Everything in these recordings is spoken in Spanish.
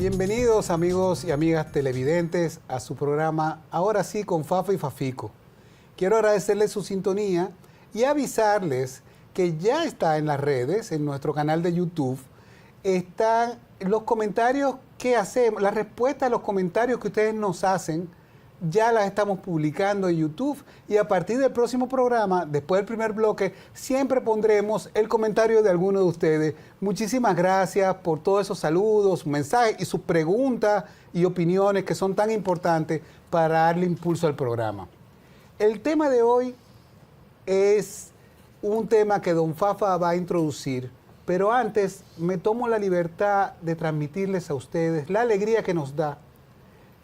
Bienvenidos amigos y amigas televidentes a su programa Ahora sí con Fafa y Fafico. Quiero agradecerles su sintonía y avisarles que ya está en las redes, en nuestro canal de YouTube, están los comentarios que hacemos, las respuestas a los comentarios que ustedes nos hacen, ya las estamos publicando en YouTube y a partir del próximo programa, después del primer bloque, siempre pondremos el comentario de alguno de ustedes. Muchísimas gracias por todos esos saludos, mensajes y sus preguntas y opiniones que son tan importantes para darle impulso al programa. El tema de hoy es un tema que don Fafa va a introducir, pero antes me tomo la libertad de transmitirles a ustedes la alegría que nos da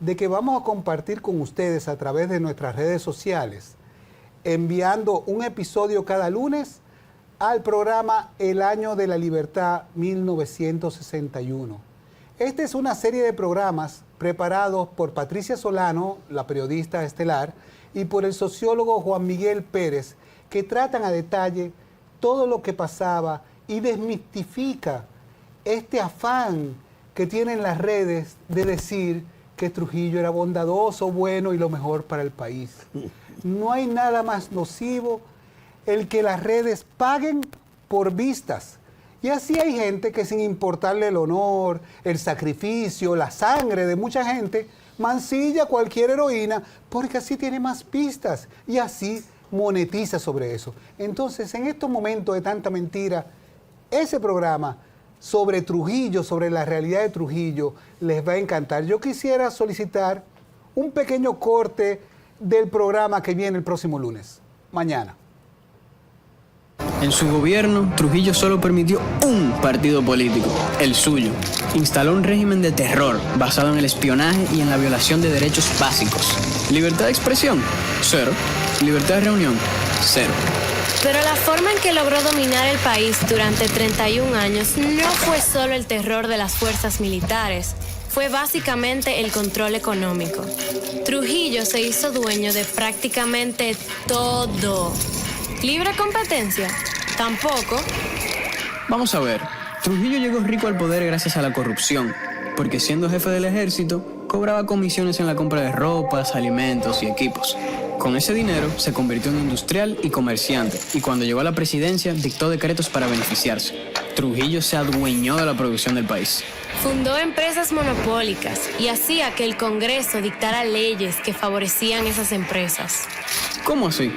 de que vamos a compartir con ustedes a través de nuestras redes sociales, enviando un episodio cada lunes al programa El Año de la Libertad 1961. Esta es una serie de programas preparados por Patricia Solano, la periodista estelar, y por el sociólogo Juan Miguel Pérez, que tratan a detalle todo lo que pasaba y desmistifica este afán que tienen las redes de decir que Trujillo era bondadoso, bueno y lo mejor para el país. No hay nada más nocivo el que las redes paguen por vistas. Y así hay gente que sin importarle el honor, el sacrificio, la sangre de mucha gente, mancilla a cualquier heroína porque así tiene más vistas y así monetiza sobre eso. Entonces, en estos momentos de tanta mentira, ese programa sobre Trujillo, sobre la realidad de Trujillo, les va a encantar. Yo quisiera solicitar un pequeño corte del programa que viene el próximo lunes, mañana. En su gobierno, Trujillo solo permitió un partido político, el suyo. Instaló un régimen de terror basado en el espionaje y en la violación de derechos básicos. Libertad de expresión, cero. Libertad de reunión, cero. Pero la forma en que logró dominar el país durante 31 años no fue solo el terror de las fuerzas militares, fue básicamente el control económico. Trujillo se hizo dueño de prácticamente todo. ¿Libre competencia? Tampoco. Vamos a ver, Trujillo llegó rico al poder gracias a la corrupción, porque siendo jefe del ejército, cobraba comisiones en la compra de ropas, alimentos y equipos. Con ese dinero se convirtió en industrial y comerciante y cuando llegó a la presidencia dictó decretos para beneficiarse. Trujillo se adueñó de la producción del país. Fundó empresas monopólicas y hacía que el Congreso dictara leyes que favorecían esas empresas. ¿Cómo así?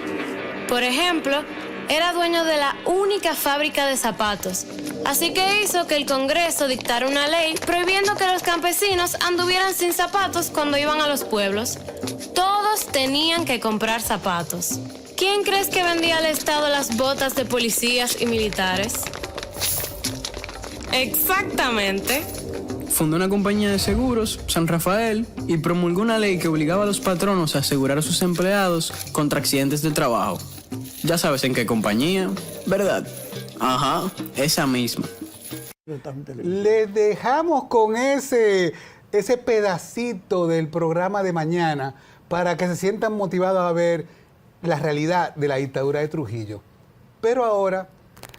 Por ejemplo, era dueño de la única fábrica de zapatos. Así que hizo que el Congreso dictara una ley prohibiendo que los campesinos anduvieran sin zapatos cuando iban a los pueblos. Todos tenían que comprar zapatos. ¿Quién crees que vendía al Estado las botas de policías y militares? Exactamente. Fundó una compañía de seguros, San Rafael, y promulgó una ley que obligaba a los patronos a asegurar a sus empleados contra accidentes de trabajo. Ya sabes en qué compañía, ¿verdad? Ajá, esa misma. Les dejamos con ese pedacito del programa de mañana para que se sientan motivados a ver la realidad de la dictadura de Trujillo. Pero ahora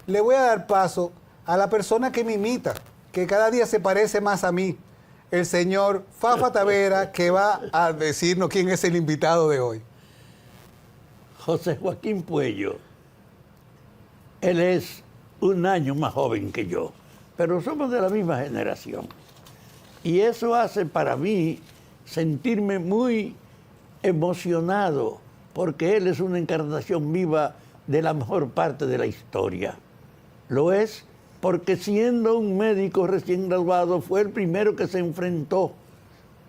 le voy a dar paso a la persona que me imita, que cada día se parece más a mí, el señor Fafa Tavera, que va a decirnos quién es el invitado de hoy. José Joaquín Puello. Él es un año más joven que yo, pero somos de la misma generación. Y eso hace para mí sentirme muy emocionado, porque él es una encarnación viva de la mejor parte de la historia. Lo es porque siendo un médico recién graduado fue el primero que se enfrentó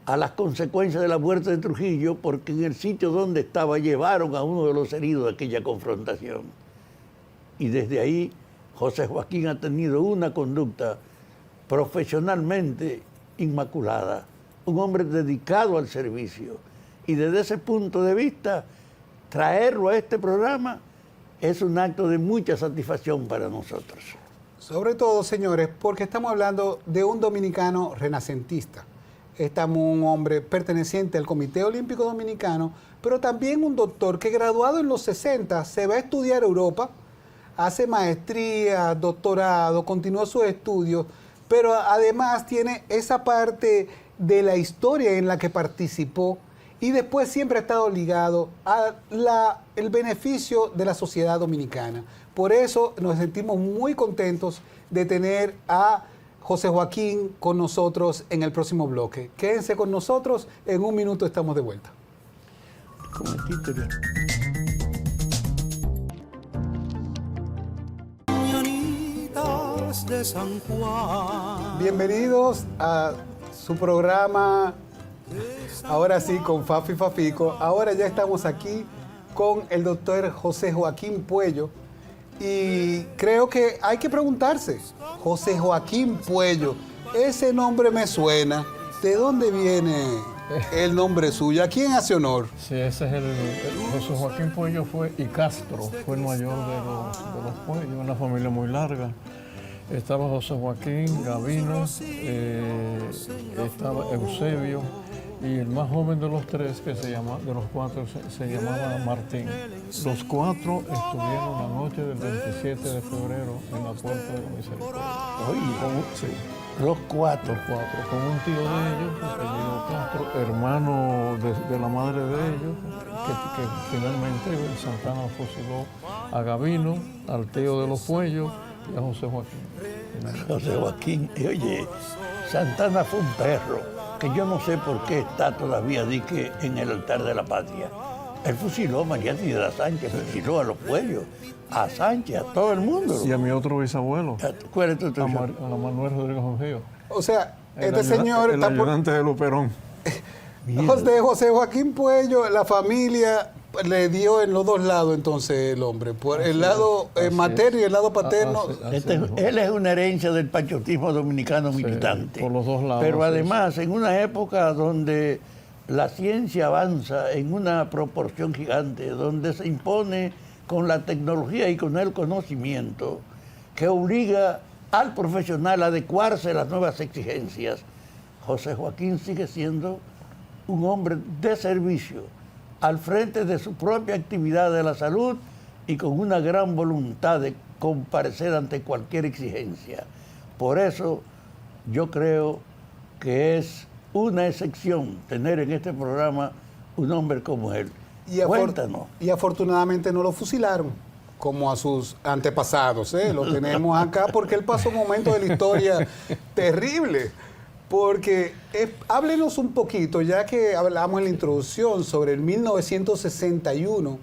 a las consecuencias de la muerte de Trujillo, porque en el sitio donde estaba llevaron a uno de los heridos de aquella confrontación. Y desde ahí José Joaquín ha tenido una conducta profesionalmente inmaculada, un hombre dedicado al servicio. Y desde ese punto de vista, traerlo a este programa es un acto de mucha satisfacción para nosotros. Sobre todo, señores, porque estamos hablando de un dominicano renacentista. Estamos un hombre perteneciente al Comité Olímpico Dominicano, pero también un doctor que graduado en los 60 se va a estudiar a Europa, hace maestría, doctorado, continúa sus estudios pero además tiene esa parte de la historia en la que participó y después siempre ha estado ligado a el beneficio de la sociedad dominicana. Por eso nos sentimos muy contentos de tener a José Joaquín con nosotros en el próximo bloque. Quédense con nosotros, en un minuto estamos de vuelta. De San Juan. Bienvenidos a su programa, ahora sí, con Fafa y Fafico. Ahora ya estamos aquí con el doctor José Joaquín Puello. Y creo que hay que preguntarse, José Joaquín Puello, ese nombre me suena. ¿De dónde viene el nombre suyo? ¿A quién hace honor? Sí, ese es el José Joaquín Puello fue y Castro, fue el mayor de los Puellos, una familia muy larga. Estaba José Joaquín, Gavino, estaba Eusebio y el más joven de los tres, de los cuatro, se llamaba Martín. Los cuatro estuvieron la noche del 27 de febrero en la Puerta de la Misericordia. Sí. Los cuatro, con un tío de ellos, apellido Castro, hermano de la madre de ellos, que finalmente Santana fusiló a Gavino, al tío de los Puellos y a José Joaquín. José Joaquín, y oye, Santana fue un perro, que yo no sé por qué está todavía en el altar de la patria. Él fusiló a María Trinidad Sánchez, fusiló a los Puellos, a Sánchez, a todo el mundo. Y a mi otro bisabuelo, ¿Cuál es tu a Manuel Rodríguez Jonjío. O sea, este señor... El ayudante de Luperón. De José Joaquín Puello, la familia le dio en los dos lados entonces el hombre, por el lado materno y el lado paterno. Él es una herencia del patriotismo dominicano militante. Por los dos lados. Pero además, en una época donde la ciencia avanza en una proporción gigante, donde se impone con la tecnología y con el conocimiento, que obliga al profesional a adecuarse a las nuevas exigencias, José Joaquín sigue siendo un hombre de servicio, al frente de su propia actividad de la salud y con una gran voluntad de comparecer ante cualquier exigencia. Por eso yo creo que es una excepción tener en este programa un hombre como él. Cuéntanos. Y afortunadamente no lo fusilaron como a sus antepasados, ¿eh? Lo tenemos acá porque él pasó un momento de la historia terrible. Porque háblenos un poquito, ya que hablamos en la introducción sobre el 1961,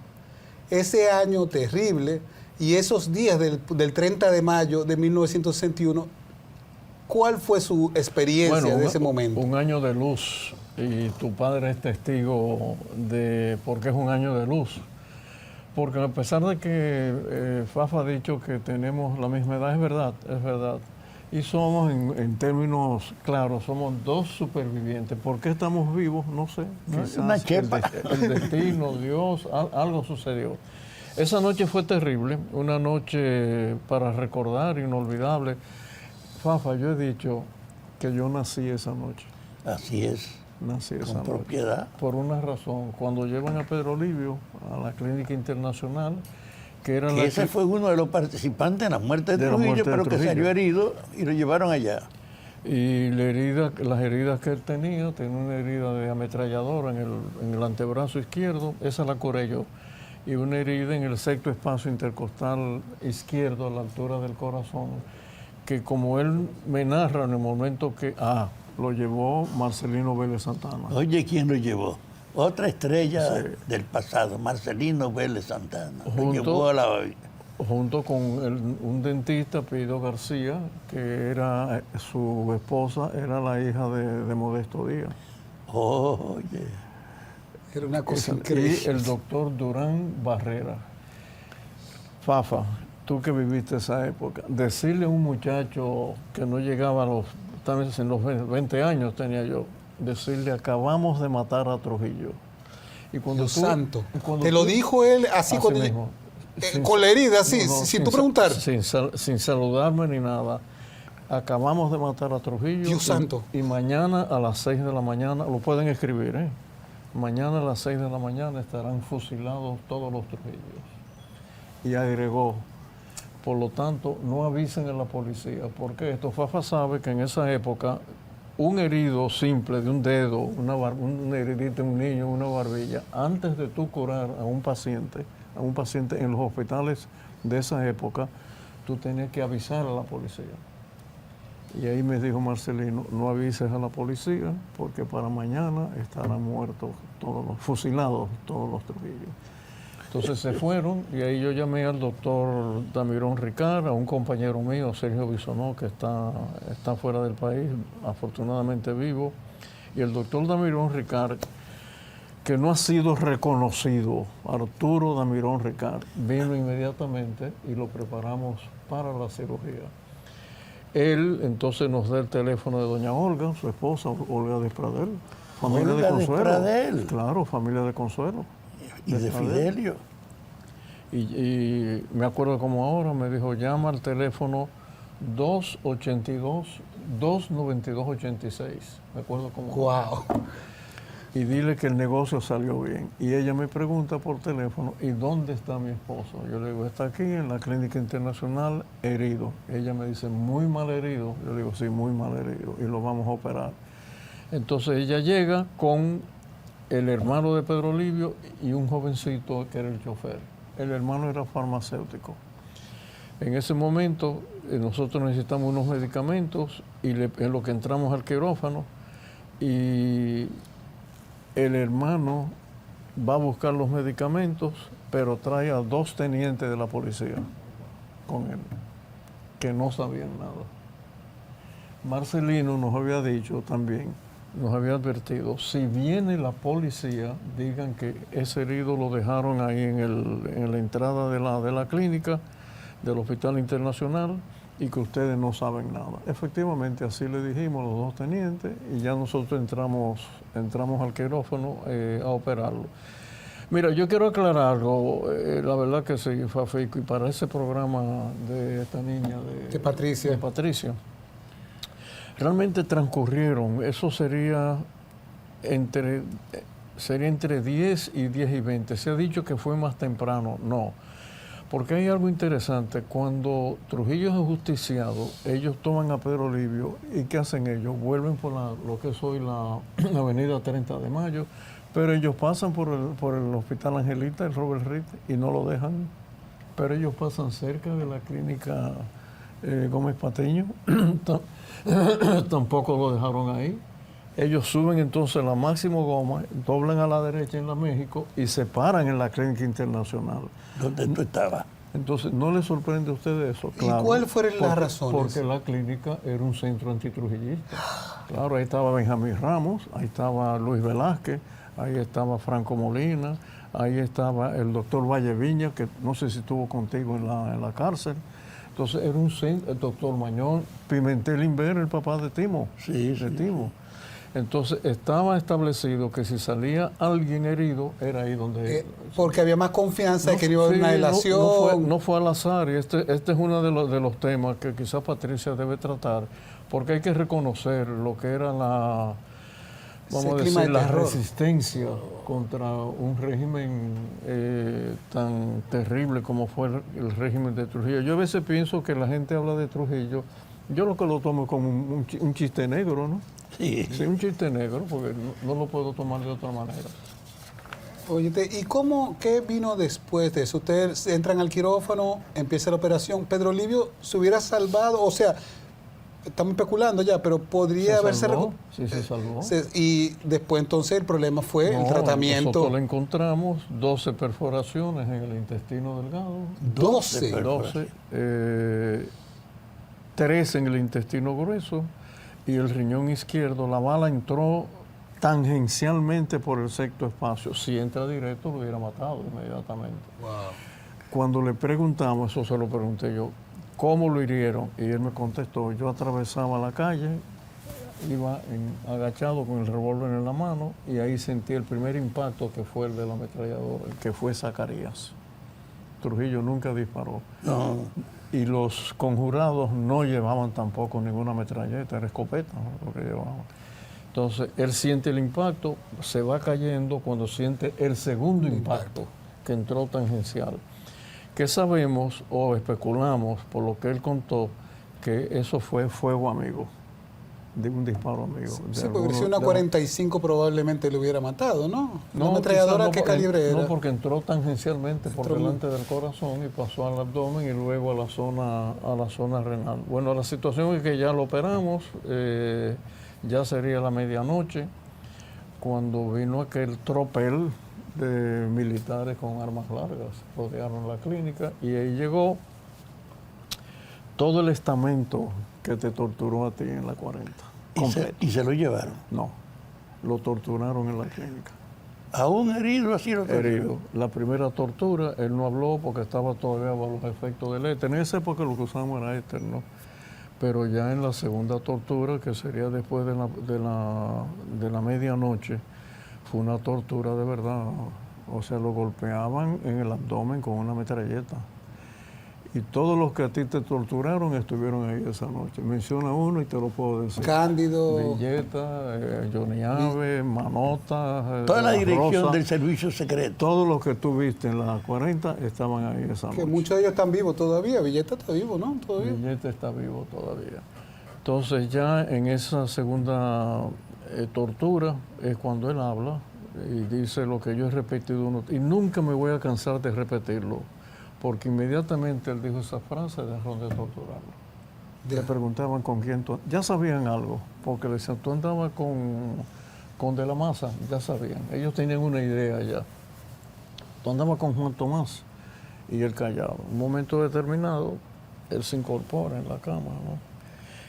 ese año terrible, y esos días del 30 de mayo de 1961, ¿cuál fue su experiencia de ese momento? Un año de luz, y tu padre es testigo de por qué es un año de luz. Porque a pesar de que Fafa ha dicho que tenemos la misma edad, es verdad. Y somos, en términos claros, somos dos supervivientes. ¿Por qué estamos vivos? No sé. Quizás una chepa. El destino, Dios, algo sucedió. Esa noche fue terrible, una noche para recordar, inolvidable. Fafa, yo he dicho que yo nací esa noche. Así es. Nací esa noche. Con propiedad. Por una razón. Cuando llevan a Pedro Livio a la Clínica Internacional, que ese fue uno de los participantes en la muerte de Trujillo, pero que salió herido y lo llevaron allá. Y las heridas que él tenía una herida de ametralladora en el antebrazo izquierdo, esa la curé yo. Y una herida en el sexto espacio intercostal izquierdo, a la altura del corazón, que como él me narra en el momento que lo llevó Marcelino Vélez Santana. Oye, ¿quién lo llevó? Otra estrella del pasado, Marcelino Vélez Santana. Junto con un dentista, apellido García, que era su esposa, era la hija de Modesto Díaz. Oye. Era una cosa increíble. Y el doctor Durán Barrera. Fafa, tú que viviste esa época, decirle a un muchacho que no llegaba en los 20 años tenía yo, decirle, acabamos de matar a Trujillo. Y cuando santo. Te lo dijo él así mismo. Con la herida, así, sin tú preguntar. Sin saludarme ni nada. Acabamos de matar a Trujillo. Dios santo. Y mañana a las 6 de la mañana, lo pueden escribir, mañana a las 6 de la mañana estarán fusilados todos los Trujillos. Y agregó, por lo tanto, no avisen a la policía. Porque esto, Fafa sabe que en esa época, un herido simple de un dedo, una heridita en un niño, una barbilla, antes de tú curar a un paciente en los hospitales de esa época, tú tenías que avisar a la policía. Y ahí me dijo Marcelino, no avises a la policía porque para mañana estarán muertos fusilados todos los Trujillo. Entonces se fueron y ahí yo llamé al doctor Damirón Ricard, a un compañero mío, Sergio Bisonó, que está fuera del país, afortunadamente vivo, y el doctor Damirón Ricard, que no ha sido reconocido, Arturo Damirón Ricard, vino inmediatamente y lo preparamos para la cirugía. Él entonces nos da el teléfono de doña Olga, su esposa, Olga Despradel, familia de Consuelo. Despradel. Claro, familia de Consuelo. Y de Fidelio. Y me acuerdo como ahora, me dijo, llama al teléfono 292-86. Me acuerdo como ¡Wow! Y dile que el negocio salió bien. Y ella me pregunta por teléfono, ¿y dónde está mi esposo? Yo le digo, está aquí en la Clínica Internacional, herido. Ella me dice, muy mal herido. Yo le digo, sí, muy mal herido, y lo vamos a operar. Entonces ella llega con el hermano de Pedro Livio y un jovencito que era el chofer. El hermano era farmacéutico. En ese momento nosotros necesitamos unos medicamentos y en lo que entramos al quirófano y el hermano va a buscar los medicamentos, pero trae a 2 tenientes de la policía con él, que no sabían nada. Marcelino nos había dicho también, nos había advertido, si viene la policía, digan que ese herido lo dejaron ahí en la entrada de la clínica, del Hospital Internacional, y que ustedes no saben nada. Efectivamente, así le dijimos a los 2 tenientes, y ya nosotros entramos al quirófano a operarlo. Mira, yo quiero aclarar algo, la verdad que sí, Fafico, y para ese programa de esta niña, De Patricia. Realmente transcurrieron, eso sería entre 10 y 10 y 20. Se ha dicho que fue más temprano, no. Porque hay algo interesante, cuando Trujillo es ajusticiado, ellos toman a Pedro Livio y ¿qué hacen ellos? Vuelven por lo que es hoy la avenida 30 de Mayo, pero ellos pasan por el Hospital Angelita, el Robert Reed, y no lo dejan, pero ellos pasan cerca de la clínica Gómez Patiño, tampoco lo dejaron ahí. Ellos suben entonces la Máximo Gómez, doblan a la derecha en la México y se paran en la Clínica Internacional. ¿Dónde tú estabas? Entonces, ¿no les sorprende a ustedes eso? ¿Y cuáles fueron las razones? Porque la clínica era un centro antitrujillista. Claro, ahí estaba Benjamín Ramos, ahí estaba Luis Velázquez, ahí estaba Franco Molina, ahí estaba el doctor Valle Viña, que no sé si estuvo contigo en la cárcel. Entonces, era un centro, el doctor Mañón, Pimentel Inver, el papá de Timo. Sí, de Timo. Entonces, estaba establecido que si salía alguien herido, era ahí donde... porque había más confianza de que no iba a haber una delación. No fue al azar, y este es uno de los temas que quizás Patricia debe tratar, porque hay que reconocer lo que era la resistencia contra un régimen tan terrible como fue el régimen de Trujillo. Yo a veces pienso que la gente habla de Trujillo, yo lo que lo tomo como un chiste negro, ¿no? Sí. Sí, un chiste negro, porque no lo puedo tomar de otra manera. Oye, ¿y qué vino después de eso? Ustedes entran al quirófano, empieza la operación. Pedro Livio se hubiera salvado, o sea, estamos especulando ya, pero podría haberse... Sí, se salvó. Y después entonces el problema fue el tratamiento. Nosotros le encontramos 12 perforaciones en el intestino delgado. 12. 3 en el intestino grueso y el riñón izquierdo. La bala entró tangencialmente por el sexto espacio. Si entra directo, lo hubiera matado inmediatamente. Wow. Cuando le preguntamos, eso se lo pregunté yo, ¿cómo lo hirieron? Y él me contestó, yo atravesaba la calle, iba agachado con el revólver en la mano y ahí sentí el primer impacto, que fue el de la ametralladora, que fue Zacarías. Trujillo nunca disparó. No. Y los conjurados no llevaban tampoco ninguna metralleta, era escopeta, ¿no?, lo que llevaban. Entonces, él siente el impacto, se va cayendo cuando siente el segundo impacto, que entró tangencial. que sabemos o especulamos por lo que él contó que eso fue fuego amigo, de un disparo amigo. Sí, porque si una 45 probablemente le hubiera matado, ¿no? ¿Una No, ametralladora quizás qué calibre era? No, porque entró tangencialmente por Entró delante del corazón y pasó al abdomen y luego a la zona renal. Bueno, la situación es que ya lo operamos, ya sería la medianoche, cuando vino aquel tropel de militares con armas largas, rodearon la clínica y ahí llegó todo el estamento que te torturó a ti en la 40. Y se lo llevaron. No, lo torturaron en la clínica. A un herido así lo torturaron. Herido. La primera tortura, él no habló porque estaba todavía bajo los efectos del éter. En esa época lo que usamos era éter, ¿no? Pero ya en la segunda tortura, que sería después de la medianoche, fue una tortura de verdad. O sea, lo golpeaban en el abdomen con una metralleta. Y todos los que a ti te torturaron estuvieron ahí esa noche. Menciona uno y te lo puedo decir. Cándido. Villeta, Johnny Ave, Manota. Toda la dirección Rosa, del servicio secreto. todos los que tú viste en la 40 estaban ahí esa noche. Que muchos de ellos están vivos todavía. Villeta está vivo, ¿no? Todavía. Villeta está vivo todavía. Entonces ya en esa segunda tortura es cuando él habla y dice lo que yo he repetido y nunca me voy a cansar de repetirlo, porque inmediatamente él dijo esa frase, dejaron de torturarlo. Le preguntaban con quién tú... Ya sabían algo, porque le decían, tú andabas con De la Maza, ya sabían. Ellos tenían una idea ya. Tú andabas con Juan Tomás, y él callado. En un momento determinado, él se incorpora en la cama, ¿no?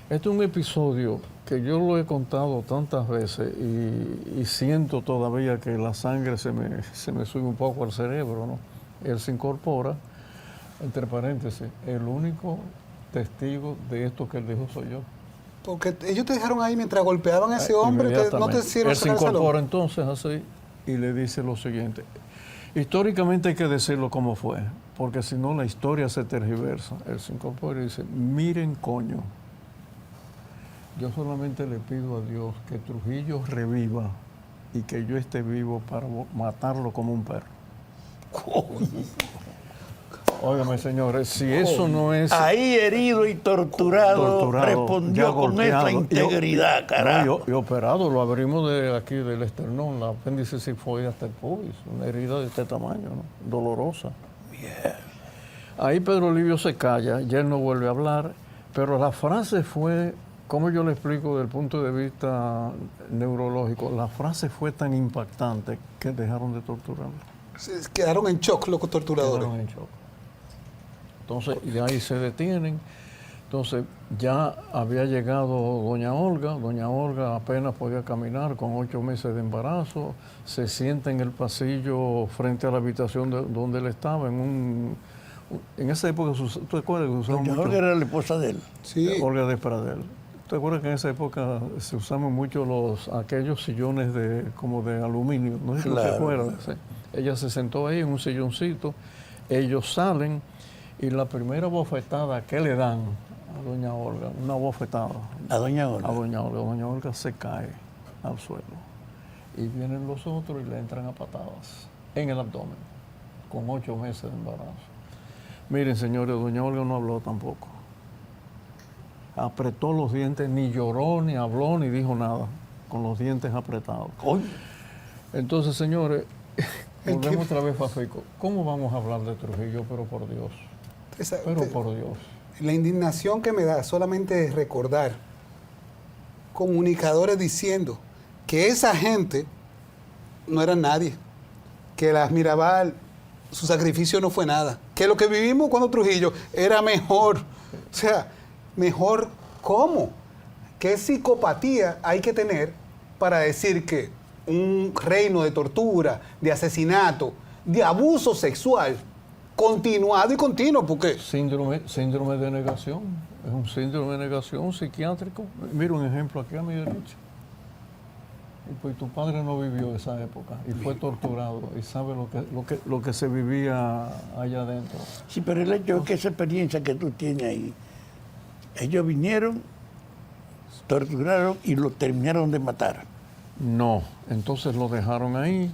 Este es un episodio que yo lo he contado tantas veces y siento todavía que la sangre se me sube un poco al cerebro, ¿no? Él se incorpora, entre paréntesis, el único testigo de esto que él dijo soy yo. Porque ellos te dejaron ahí mientras golpeaban a ese hombre, no te hicieron Él se sacar al salón. incorpora entonces así y le dice lo siguiente. Históricamente hay que decirlo como fue, porque si no la historia se tergiversa. Él se incorpora y dice, miren coño, yo solamente le pido a Dios que Trujillo reviva y que yo esté vivo para matarlo como un perro. Óigame, señores, si eso no es... Ahí herido y torturado respondió con esa integridad, carajo. Y operado, lo abrimos de aquí, del esternón, la apéndice sifoide hasta el pubis, una herida de este tamaño, ¿no? Dolorosa. Bien. Ahí Pedro Livio se calla, ya él no vuelve a hablar, pero la frase fue, ¿cómo yo le explico desde el punto de vista neurológico? La frase fue tan impactante que dejaron de torturarlo. Quedaron en shock los torturadores. Quedaron en shock. Entonces, de ahí se detienen. Entonces, ya había llegado doña Olga. Doña Olga apenas podía caminar con 8 meses de embarazo. Se sienta en el pasillo frente a la habitación donde él estaba. En esa época, ¿tú te acuerdas que usaban Doña mucho? Olga era la esposa de él. Sí. Olga de Pradel. ¿Te acuerdas que en esa época se usaban mucho aquellos sillones como de aluminio? No sé si Claro. te acuerdas. Sí. Ella se sentó ahí en un silloncito. Ellos salen. Y la primera bofetada que le dan a doña Olga, una bofetada A doña Olga. a doña Olga se cae al suelo. Y vienen los otros y le entran a patadas en el abdomen, con 8 meses de embarazo. Miren, señores, doña Olga no habló tampoco. Apretó los dientes, ni lloró, ni habló, ni dijo nada, con los dientes apretados. Coño. Entonces, señores, volvemos otra vez a Fico. ¿Cómo vamos a hablar de Trujillo? Pero por Dios. Pero por Dios. La indignación que me da solamente es recordar comunicadores diciendo que esa gente no era nadie, que las Mirabal, su sacrificio no fue nada, que lo que vivimos cuando Trujillo era mejor. O sea, mejor ¿cómo? ¿Qué psicopatía hay que tener para decir que un reino de tortura, de asesinato, de abuso sexual continuado y continuo? Porque Síndrome de negación. Es un síndrome de negación psiquiátrico. Mira un ejemplo aquí a mi derecha. Y pues tu padre no vivió esa época y fue torturado y sabe lo que se vivía allá adentro. Sí, pero el hecho es que esa experiencia que tú tienes ahí, ellos vinieron, torturaron y lo terminaron de matar. No, entonces lo dejaron ahí,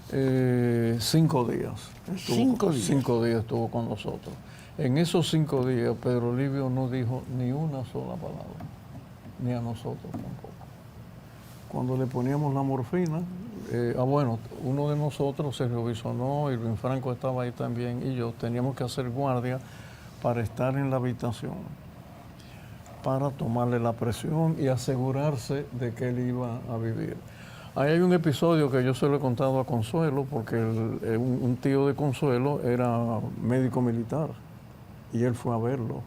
5 días. 5 días. 5 días estuvo con nosotros. En esos 5 días, Pedro Livio no dijo ni una sola palabra, ni a nosotros tampoco. Cuando le poníamos la morfina, bueno, uno de nosotros, Sergio Bisonó y Luis Franco estaba ahí también, y yo teníamos que hacer guardia para estar en la habitación, para tomarle la presión y asegurarse de que él iba a vivir. Ahí hay un episodio que yo se lo he contado a Consuelo, porque un tío de Consuelo era médico militar y él fue a verlo.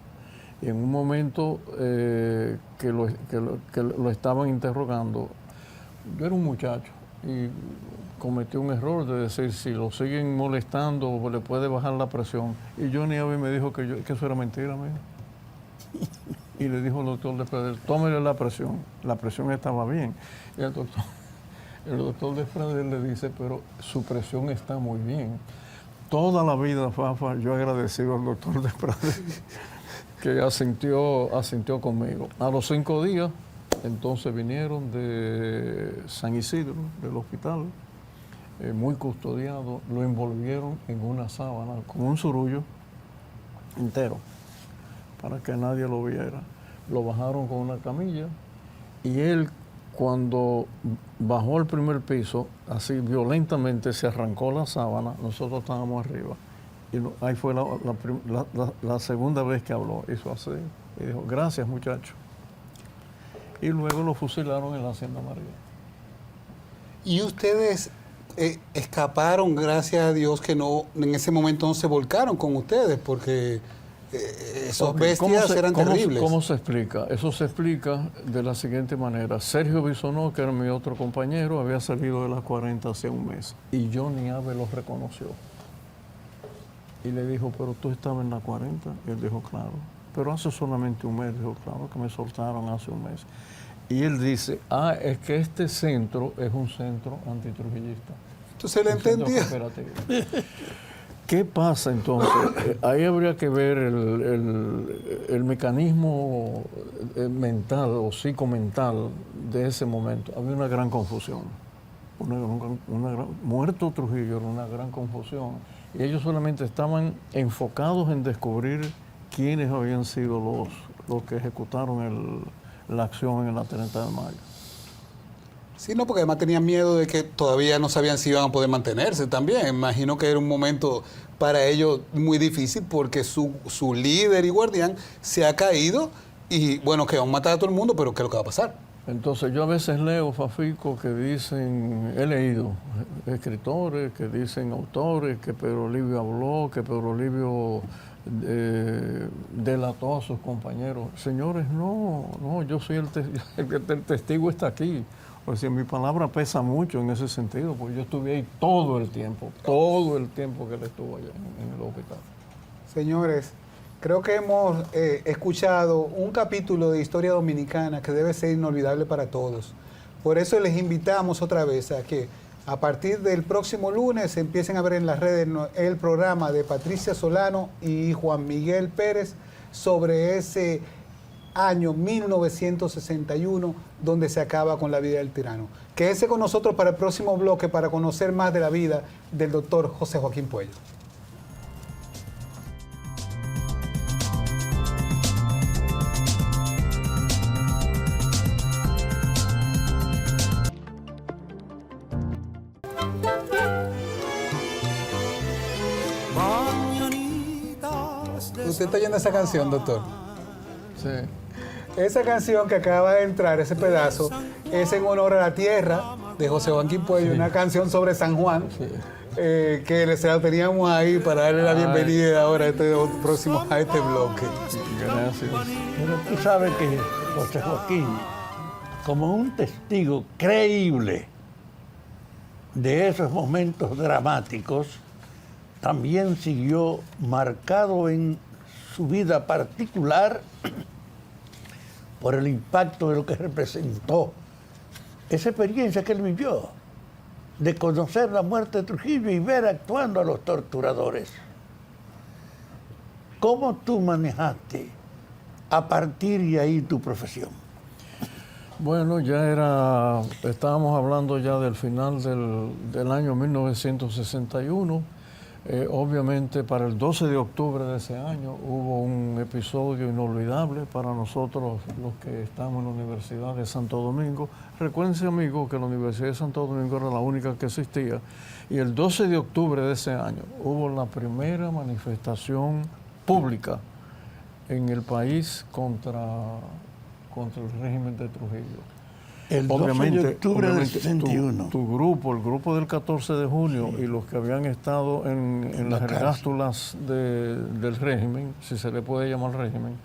Y en un momento que lo estaban interrogando, yo era un muchacho y cometí un error de decir, si lo siguen molestando le puede bajar la presión. Y Johnny Abe me dijo que eso era mentira, mijo. Y le dijo al doctor Despradel, tómele la presión estaba bien. Y el doctor Despradel le dice, pero su presión está muy bien. Toda la vida, Fafa, yo agradecido al doctor Despradel que asintió conmigo. A los 5 días, entonces vinieron de San Isidro, del hospital, muy custodiado, lo envolvieron en una sábana con un surullo entero para que nadie lo viera. Lo bajaron con una camilla y él, cuando bajó al primer piso, así violentamente se arrancó la sábana, nosotros estábamos arriba. Y ahí fue la segunda vez que habló, hizo así y dijo, gracias muchacho. Y luego lo fusilaron en la Hacienda María. Y ustedes escaparon, gracias a Dios, que no en ese momento no se volcaron con ustedes, porque esos bestias eran terribles. ¿Cómo se explica? Eso se explica de la siguiente manera. Sergio Bisonó, que era mi otro compañero, había salido de las 40 hace un mes y Johnny Abe lo reconoció. Y le dijo, pero tú estabas en la 40. Y él dijo, claro. Pero hace solamente un mes. Dijo, claro, que me soltaron hace un mes. Y él dice, es que este centro es un centro antitrujillista. Entonces le entendía. ¿Qué pasa entonces? Ahí habría que ver el mecanismo mental o psicomental de ese momento. Había una gran confusión. Muerto Trujillo era una gran confusión. Y ellos solamente estaban enfocados en descubrir quiénes habían sido los que ejecutaron la acción en la 30 de mayo. Sí, no, porque además tenían miedo de que todavía no sabían si iban a poder mantenerse también. Imagino que era un momento para ellos muy difícil porque su líder y guardián se ha caído y bueno, que van a matar a todo el mundo, pero ¿qué es lo que va a pasar? Entonces yo a veces leo, Fafico, que dicen, he leído escritores que dicen, autores, que Pedro Livio habló, que Pedro Livio delató a sus compañeros. Señores, no, yo soy el testigo está aquí. O sea, mi palabra pesa mucho en ese sentido, porque yo estuve ahí todo el tiempo que él estuvo allá en el hospital. Señores, creo que hemos escuchado un capítulo de Historia Dominicana que debe ser inolvidable para todos. Por eso les invitamos otra vez a que a partir del próximo lunes empiecen a ver en las redes el programa de Patricia Solano y Juan Miguel Pérez sobre ese año 1961, donde se acaba con la vida del tirano. Quédese con nosotros para el próximo bloque para conocer más de la vida del doctor José Joaquín Puello. ¿Usted está oyendo esa canción, doctor? Sí. Esa canción que acaba de entrar, ese pedazo, es en honor a la tierra de José Joaquín Puello, sí. Una canción sobre San Juan, sí. Que se la teníamos ahí para darle la bienvenida ahora a este bloque. Gracias. Pero tú sabes que José Joaquín, como un testigo creíble de esos momentos dramáticos, también siguió marcado en su vida particular por el impacto de lo que representó esa experiencia que él vivió, de conocer la muerte de Trujillo y ver actuando a los torturadores. ¿Cómo tú manejaste a partir de ahí tu profesión? Bueno, estábamos hablando ya del final del año 1961. Obviamente para el 12 de octubre de ese año hubo un episodio inolvidable para nosotros los que estamos en la Universidad de Santo Domingo. Recuérdense, amigos, que la Universidad de Santo Domingo era la única que existía, y el 12 de octubre de ese año hubo la primera manifestación pública en el país contra el régimen de Trujillo. El 12 de octubre del 61. Tu grupo, el grupo del 14 de junio, sí, y los que habían estado en las ergástulas del régimen, si se le puede llamar régimen,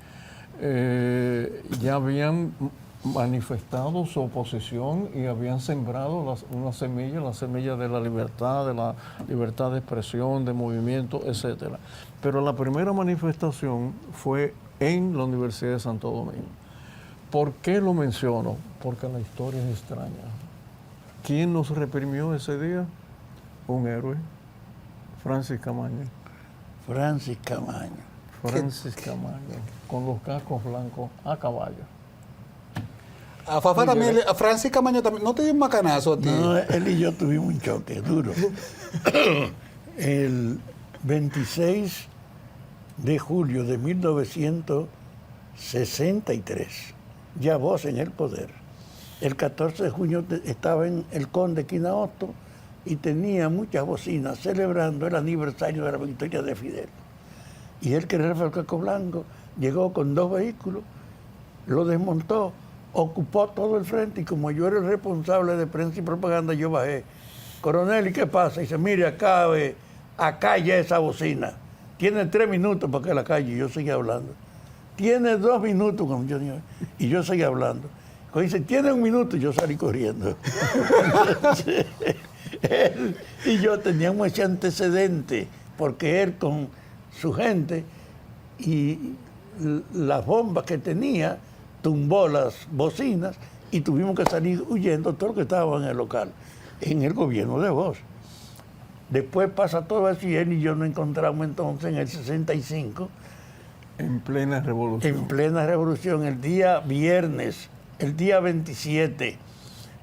ya habían manifestado su oposición y habían sembrado una semilla, la semilla de la libertad de expresión, de movimiento, etcétera. Pero la primera manifestación fue en la Universidad de Santo Domingo. ¿Por qué lo menciono? Porque la historia es extraña. ¿Quién nos reprimió ese día? Un héroe, Francis Camaño. Francis Camaño. Francis Camaño, con los cascos blancos a caballo. A Fafa también, a Francis Camaño también, ¿no te dio un macanazo a ti? No, él y yo tuvimos un choque duro. El 26 de julio de 1963, ya vos en el poder. El 14 de junio estaba en el Conde Quinaoto y tenía muchas bocinas celebrando el aniversario de la victoria de Fidel. Y él, que era el casco blanco, llegó con 2 vehículos, lo desmontó, ocupó todo el frente, y como yo era el responsable de prensa y propaganda, yo bajé. Coronel, ¿y qué pasa? Y dice, mire, acá ya esa bocina. Tiene 3 minutos para que la calle. Y yo seguía hablando. Tiene 2 minutos, como yo digo, y yo seguía hablando. Cuando dice, tiene 1 minuto, yo salí corriendo. Entonces, él y yo teníamos ese antecedente, porque él con su gente y las bombas que tenía, tumbó las bocinas y tuvimos que salir huyendo todos los que estaban en el local, en el gobierno de Bosch. Después pasa todo eso y él y yo nos encontramos entonces en el 65. En plena revolución. En plena revolución, el día viernes, el día 27.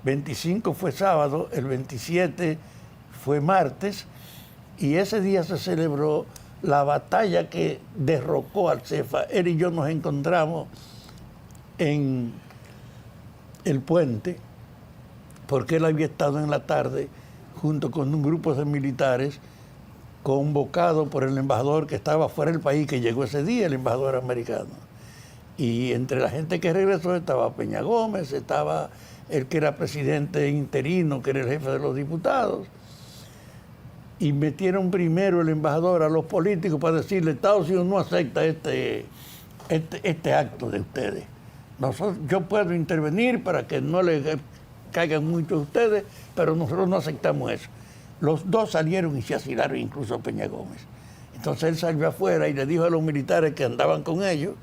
25 fue sábado, el 27 fue martes, y ese día se celebró la batalla que derrocó al Cefa. Él y yo nos encontramos en el puente, porque él había estado en la tarde junto con un grupo de militares convocado por el embajador que estaba fuera del país, que llegó ese día, el embajador americano. Y entre la gente que regresó estaba Peña Gómez, estaba el que era presidente interino, que era el jefe de los diputados. Y metieron primero el embajador a los políticos para decirle, Estados Unidos no acepta este acto de ustedes. Yo puedo intervenir para que no le caigan mucho a ustedes, pero nosotros no aceptamos eso. Los dos salieron y se asilaron, incluso Peña Gómez. Entonces él salió afuera y le dijo a los militares que andaban con ellos,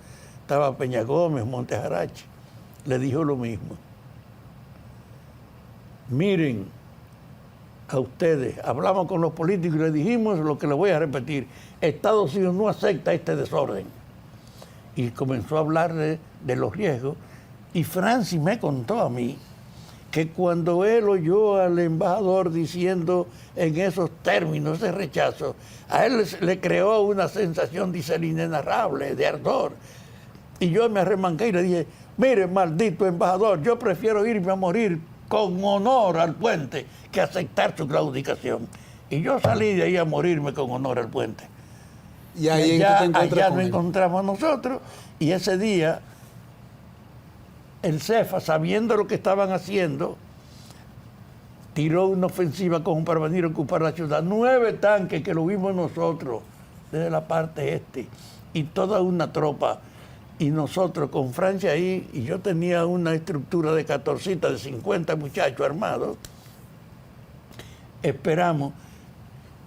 estaba Peña Gómez, Montejarache, le dijo lo mismo. Miren, a ustedes, hablamos con los políticos y les dijimos lo que les voy a repetir, Estados Unidos no acepta este desorden. Y comenzó a hablar de los riesgos, y Francis me contó a mí que cuando él oyó al embajador diciendo en esos términos ese rechazo, a él le creó una sensación, dice, inenarrable, de ardor. Y yo me arremanqué y le dije, mire, maldito embajador, yo prefiero irme a morir con honor al puente que aceptar su claudicación. Y yo salí de ahí a morirme con honor al puente. Y ahí allá nos encontramos nosotros, y ese día el Cefa, sabiendo lo que estaban haciendo, tiró una ofensiva como para venir a ocupar la ciudad. 9 tanques que lo vimos nosotros desde la parte este, y toda una tropa. Y nosotros con Francia ahí, y yo tenía una estructura de 14, de 50 muchachos armados, esperamos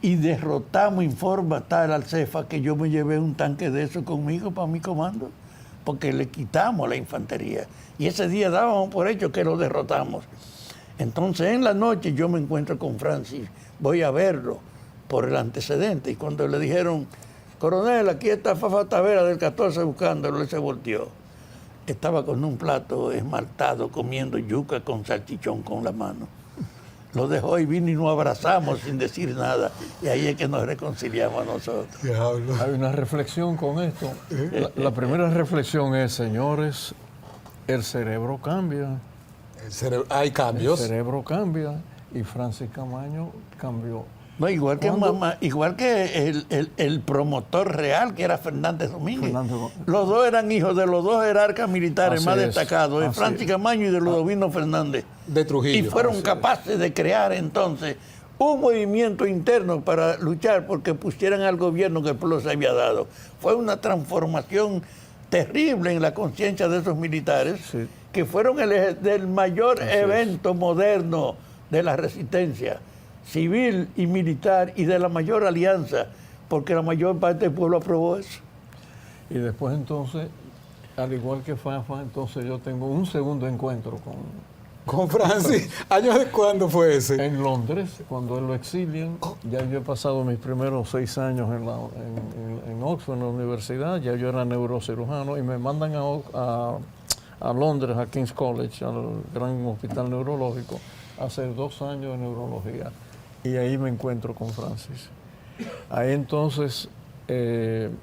y derrotamos en forma tal al Cefa que yo me llevé un tanque de eso conmigo para mi comando, porque le quitamos la infantería. Y ese día dábamos por hecho que lo derrotamos. Entonces en la noche yo me encuentro con Francis, voy a verlo por el antecedente, y cuando le dijeron, coronel, aquí está Fafa Tavera del 14 buscándolo, él se volteó. estaba con un plato esmaltado comiendo yuca con salchichón con la mano. Lo dejó y vino y nos abrazamos sin decir nada. Y ahí es que nos reconciliamos nosotros. Diablo. Hay una reflexión con esto. La primera reflexión es, señores, el cerebro cambia. Hay cambios. El cerebro cambia y Francis Camaño cambió. No, igual que ¿Cuándo? mamá, igual que el promotor real, que era Fernández Domínguez. Fernández. Los dos eran hijos de los dos jerarcas militares Así más es, destacados, de así Francis es. Camaño y de Ludovino Fernández. De Trujillo. Y fueron Así es. capaces de crear entonces un movimiento interno para luchar porque pusieran al gobierno que el pueblo se había dado. Fue una transformación terrible en la conciencia de esos militares, Sí. que fueron el eje del mayor Así es. evento moderno de la resistencia civil y militar y de la mayor alianza, porque la mayor parte del pueblo aprobó eso. Y después entonces, al igual que Fafa, entonces yo tengo un segundo encuentro Con Francis. ¿Años de cuándo fue ese? en Londres, cuando él lo exilian. Ya yo he pasado mis primeros 6 años en Oxford, en la universidad, ya yo era neurocirujano y me mandan a Londres, a King's College, al gran hospital neurológico, a hacer 2 años de neurología. Y ahí me encuentro con Francis. Ahí entonces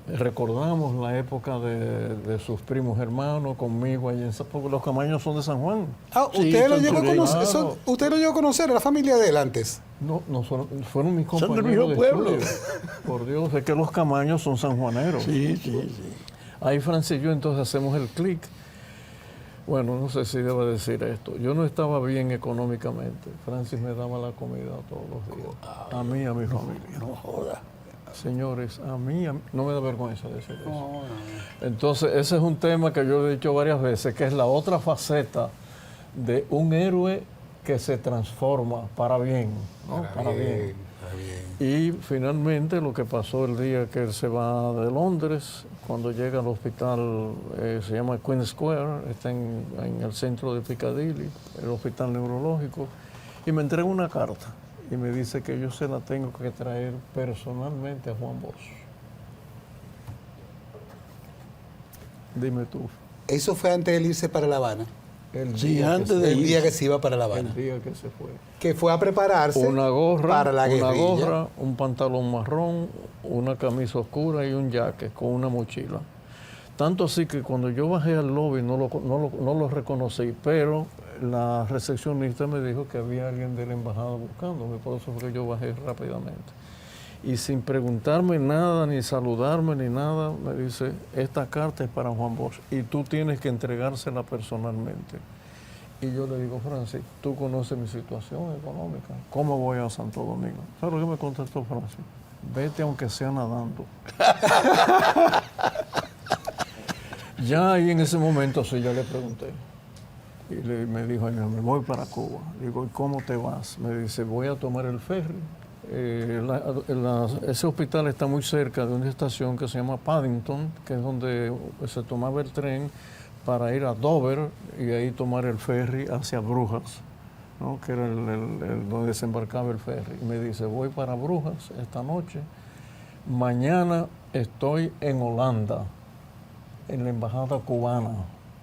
recordamos la época de sus primos hermanos conmigo, allí porque los Camaños son de San Juan. Ah, Sí, ¿usted lo son llegó a tureyos. conocer? Claro. ¿Usted lo llegó a conocer? ¿La familia de él antes? No, fueron mis Son del compañeros mismo de pueblo. estudio. Por Dios, es que los Camaños son sanjuaneros. Sí, sí, sí. Ahí Francis y yo entonces hacemos el clic. Bueno, no sé si debo decir esto. Yo no estaba bien económicamente. Francis me daba la comida todos los días. A mí y a mi familia. No joda. Señores, no me da vergüenza decir eso. Entonces, ese es un tema que yo he dicho varias veces, que es la otra faceta de un héroe que se transforma para bien, ¿no? Para bien. Y finalmente lo que pasó el día que él se va de Londres, cuando llega al hospital, se llama Queen Square, está en el centro de Piccadilly, el hospital neurológico, y me entrega una carta y me dice que yo se la tengo que traer personalmente a Juan Bosch. Dime tú. Eso fue antes de él irse para La Habana. El Sí, día que antes se- de El ir. día que se iba para La Habana. el día que se fue. Que fue a prepararse Una gorra, para la guerrilla. un pantalón marrón, una camisa oscura y un jacket con una mochila. Tanto así que cuando yo bajé al lobby no lo reconocí, pero la recepcionista me dijo que había alguien de la embajada buscándome, por eso fue que yo bajé rápidamente. Y sin preguntarme nada, ni saludarme, ni nada, me dice, esta carta es para Juan Bosch y tú tienes que entregársela personalmente. Y yo le digo, Francis, tú conoces mi situación económica, ¿cómo voy a Santo Domingo? ¿Sabes lo que me contestó Francis? Vete aunque sea nadando. Ya ahí en ese momento sí yo le pregunté. Y me dijo, me voy para Cuba. Digo, ¿y cómo te vas? Me dice, voy a tomar el ferry. Ese hospital está muy cerca de una estación que se llama Paddington, que es donde se tomaba el tren para ir a Dover y ahí tomar el ferry hacia Brujas, ¿no? Que era donde desembarcaba el ferry. Y me dice, voy para Brujas esta noche. Mañana estoy en Holanda, en la embajada cubana.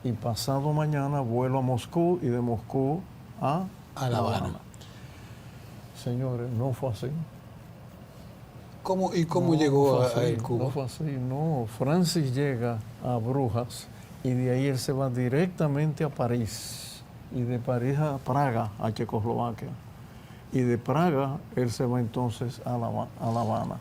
Y pasado mañana vuelo a Moscú y de Moscú a La Habana. Señores, no fue así. ¿Cómo No llegó fue a así, el Cuba? No fue así, no. Francis llega a Brujas y de ahí él se va directamente a París. Y de París a Praga, a Checoslovaquia. Y de Praga él se va entonces a La Habana.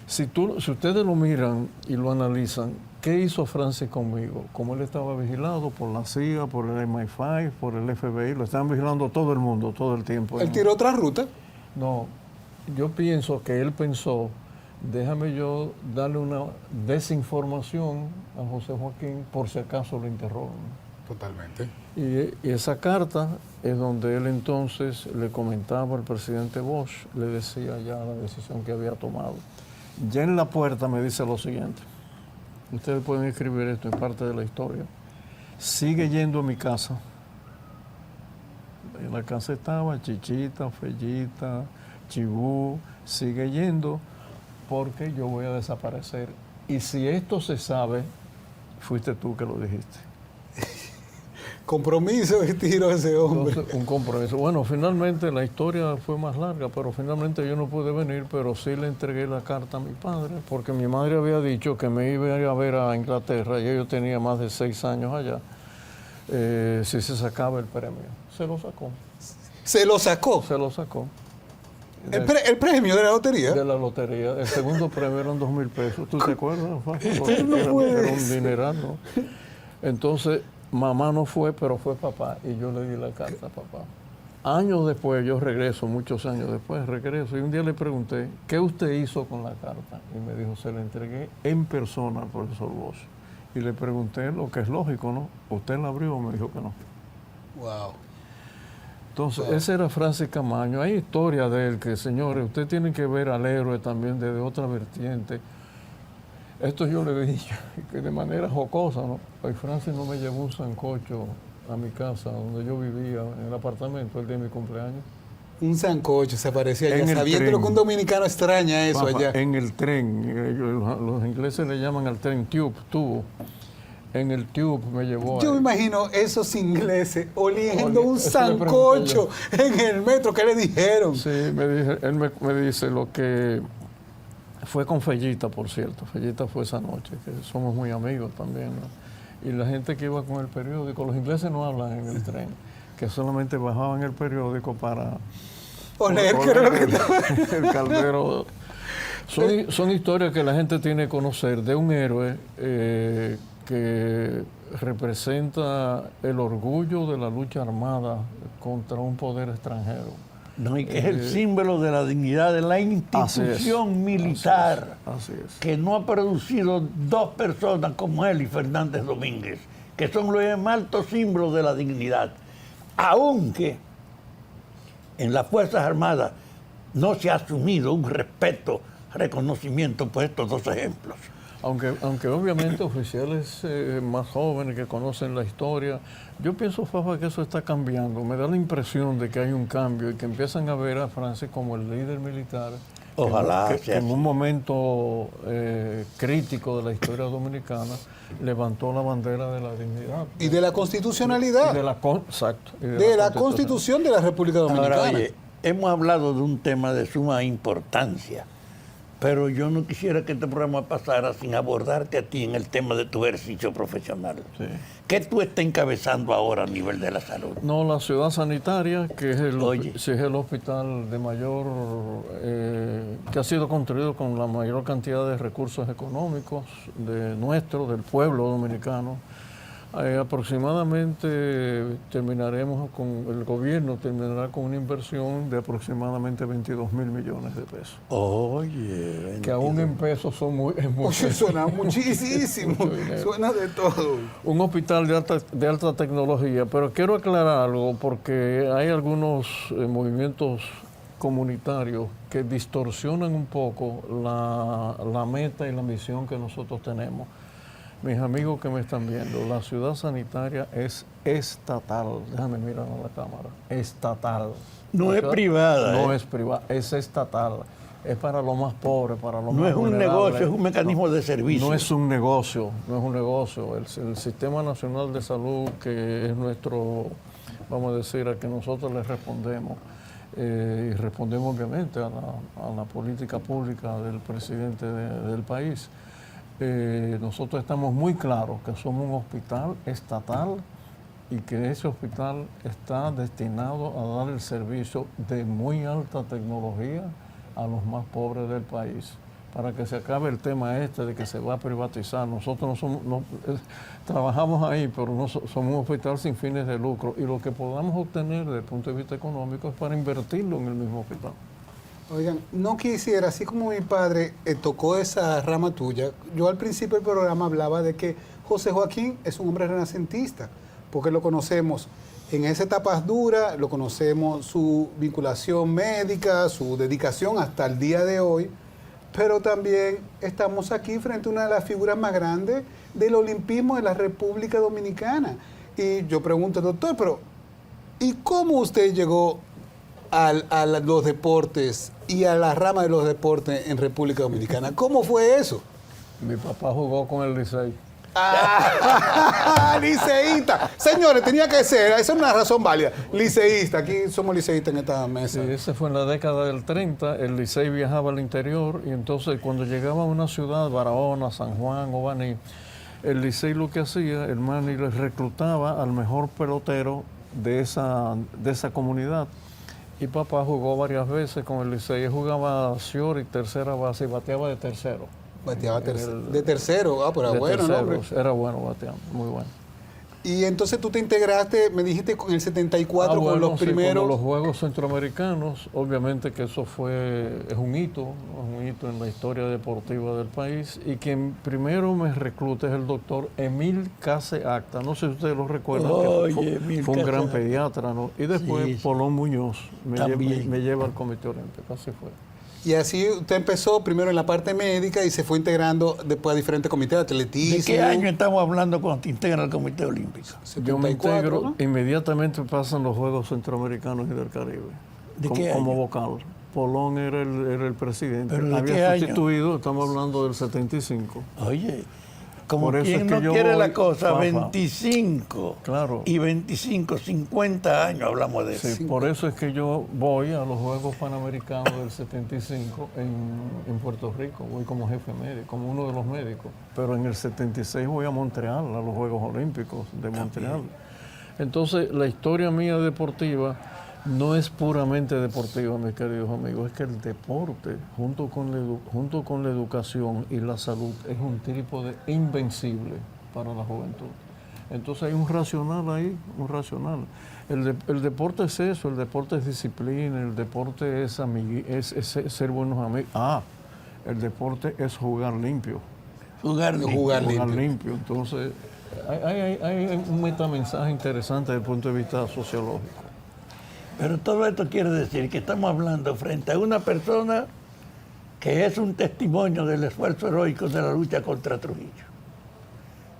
Si ustedes lo miran y lo analizan, ¿qué hizo Francis conmigo? Como él estaba vigilado por la CIA, por el MI5, por el FBI, lo estaban vigilando todo el mundo, todo el tiempo. Él tiró otra ruta. No, yo pienso que él pensó, déjame yo darle una desinformación a José Joaquín por si acaso lo interrogan. Totalmente. Y esa carta es donde él entonces le comentaba al presidente Bosch, le decía ya la decisión que había tomado. Ya en la puerta me dice lo siguiente, ustedes pueden escribir esto, es parte de la historia. Sigue yendo a mi casa. En la casa estaba Chichita, Fellita, Chibú, sigue yendo porque yo voy a desaparecer. Y si esto se sabe, fuiste tú que lo dijiste. Compromiso y tiro ese hombre. Entonces, un compromiso. Bueno, finalmente la historia fue más larga, pero finalmente yo no pude venir, pero sí le entregué la carta a mi padre, porque mi madre había dicho que me iba a ir a ver a Inglaterra, y yo tenía más de 6 años allá, si se sacaba el premio. Se lo sacó. Se lo sacó. Se lo sacó. El premio de la lotería. De la lotería. El segundo premio eran 2,000 pesos. ¿Tú te acuerdas, Fafa? Era un dineral, ¿no? Entonces, mamá no fue, pero fue papá. Y yo le di la carta a papá. Años después, yo regreso, muchos años después, regreso. Y un día le pregunté, ¿qué usted hizo con la carta? Y me dijo, se la entregué en persona al profesor Bosch. Y le pregunté lo que es lógico, ¿no? ¿Usted la abrió? Me dijo que no. Wow. Entonces, ese era Francis Camaño. Hay historias de él que, señores, ustedes tienen que ver al héroe también desde otra vertiente. Esto yo le dije que de manera jocosa, ¿no? Hoy Francis no me llevó un sancocho a mi casa, donde yo vivía, en el apartamento, el día de mi cumpleaños. Un sancocho se parecía En allá, el sabiendo tren. lo que un dominicano extraña eso Papá, allá. en el tren, los ingleses le llaman al tren tube, tubo. En el tube me llevó Yo ahí. me imagino esos ingleses oliendo Oli- un eso le pregunté sancocho en el metro. ¿Qué le dijeron? Sí, él me dice lo que fue con Fellita, por cierto. Fellita fue esa noche, que somos muy amigos también, ¿no? Y la gente que iba con el periódico, los ingleses no hablan en el tren, que solamente bajaban el periódico para Oler, que era lo que estaba. el caldero. Son historias que la gente tiene que conocer de un héroe que representa el orgullo de la lucha armada contra un poder extranjero. No, y que es el símbolo de la dignidad de la institución militar, Así es. que no ha producido 2 personas como él y Fernández Domínguez, que son los más altos símbolos de la dignidad. Aunque en las Fuerzas Armadas no se ha asumido un respeto, reconocimiento por estos 2 ejemplos. Aunque obviamente oficiales más jóvenes que conocen la historia, yo pienso, Fafa, que eso está cambiando. Me da la impresión de que hay un cambio y que empiezan a ver a Francis como el líder militar. Ojalá que sea en así. un momento crítico de la historia dominicana levantó la bandera de la dignidad. Y de la constitucionalidad. Y de la exacto. Y de la Constitución de la República Dominicana. Ahora, oye, hemos hablado de un tema de suma importancia, pero yo no quisiera que este programa pasara sin abordarte a ti en el tema de tu ejercicio profesional. Sí. ¿Qué tú estás encabezando ahora a nivel de la salud? No, la ciudad sanitaria, que es Oye. sí, es el hospital de mayor, que ha sido construido con la mayor cantidad de recursos económicos del pueblo dominicano. Aproximadamente el gobierno terminará con una inversión de aproximadamente 22 mil millones de pesos. Oye, Que aún en pesos es muy Oye, suena muchísimo. Mucho dinero. Suena de todo. Un hospital de alta tecnología, pero quiero aclarar algo porque hay algunos movimientos comunitarios que distorsionan un poco la meta y la misión que nosotros tenemos. Mis amigos que me están viendo, la ciudad sanitaria es estatal. Déjame mirar a la cámara. Estatal. No La es ciudad privada, No ¿eh? es privada, es estatal. Es para los más pobres, para los no más es un vulnerables. negocio, es un mecanismo de servicio. No es un negocio, no es un negocio. El Sistema Nacional de Salud, que es nuestro, vamos a decir, a que nosotros le respondemos, y respondemos obviamente a la política pública del presidente del país. Nosotros estamos muy claros que somos un hospital estatal y que ese hospital está destinado a dar el servicio de muy alta tecnología a los más pobres del país, para que se acabe el tema de que se va a privatizar. Nosotros no somos, trabajamos ahí, pero no somos un hospital sin fines de lucro, y lo que podamos obtener desde el punto de vista económico es para invertirlo en el mismo hospital. Oigan, no quisiera, así como mi padre tocó esa rama tuya, yo al principio del programa hablaba de que José Joaquín es un hombre renacentista, porque lo conocemos en esa etapa dura, lo conocemos su vinculación médica, su dedicación hasta el día de hoy, pero también estamos aquí frente a una de las figuras más grandes del olimpismo de la República Dominicana. Y yo pregunto, doctor, pero ¿y cómo usted llegó a los deportes y a la rama de los deportes en República Dominicana? ¿Cómo fue eso? Mi papá jugó con el Licey. Liceísta. Señores, tenía que ser, esa es una razón válida. Liceísta, aquí somos liceístas en esta mesa. Sí, ese fue en la década del 30, el Licey viajaba al interior y entonces cuando llegaba a una ciudad, Barahona, San Juan o Baní, el Licey lo que hacía, el Manny les reclutaba al mejor pelotero de esa comunidad. Y papá jugó varias veces con el Licey, él jugaba short y tercera base y bateaba de tercero. Bateaba de tercero, pero De bueno, ¿no, hombre? tercero, era bueno bateando, muy bueno. Y entonces tú te integraste, me dijiste, con el 74 con bueno, los sí, primeros. con los Juegos Centroamericanos, obviamente que eso es un hito en la historia deportiva del país. Y quien primero me recluta es el doctor Emil Case Acta. No sé si ustedes lo recuerdan, que fue un gran pediatra, ¿no? Y después Sí, sí. Polón Muñoz También. me lleva al Comité Olímpico, así fue. Y así usted empezó primero en la parte médica y se fue integrando después a diferentes comités de atletismo. ¿De qué año estamos hablando cuando te integran al Comité Olímpico? Yo me 74, integro, ¿no? inmediatamente pasan los Juegos Centroamericanos y del Caribe. ¿De qué como año? vocal. Polón era el presidente. ¿Pero de Había qué año? sustituido, estamos hablando del 75. Oye, como Por eso quien es que no yo quiere voy, la cosa, Fafa. 25 Claro. y 25, 50 años hablamos de eso. Sí, por eso es que yo voy a los Juegos Panamericanos del 75 en Puerto Rico. Voy como jefe médico, como uno de los médicos. Pero en el 76 voy a Montreal, a los Juegos Olímpicos de Montreal. Entonces, la historia mía deportiva no es puramente deportiva, mis queridos amigos. Es que el deporte, junto con la educación y la salud, es un trípode invencible para la juventud. Entonces hay un racional ahí, un racional. El deporte es eso, el deporte es disciplina, el deporte es ser buenos amigos. El deporte es jugar limpio. Jugar Limpio. Entonces, hay un metamensaje interesante desde el punto de vista sociológico. Pero todo esto quiere decir que estamos hablando frente a una persona que es un testimonio del esfuerzo heroico de la lucha contra Trujillo,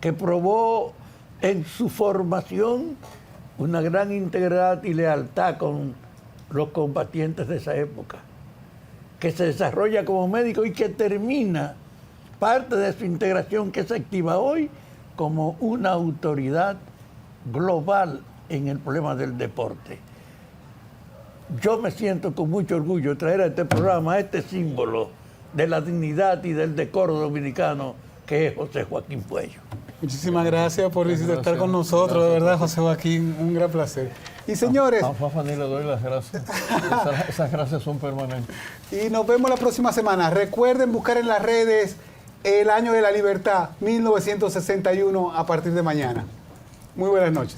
que probó en su formación una gran integridad y lealtad con los combatientes de esa época, que se desarrolla como médico y que termina parte de su integración que se activa hoy como una autoridad global en el problema del deporte. Yo me siento con mucho orgullo de traer a este programa este símbolo de la dignidad y del decoro dominicano que es José Joaquín Puello. Muchísimas gracias por Gracias. estar con nosotros, de verdad, José Joaquín, un gran placer. Y señores, A Fafa ni le doy las gracias. Esas gracias son permanentes. y nos vemos la próxima semana. Recuerden buscar en las redes el Año de la Libertad, 1961, a partir de mañana. Muy buenas noches.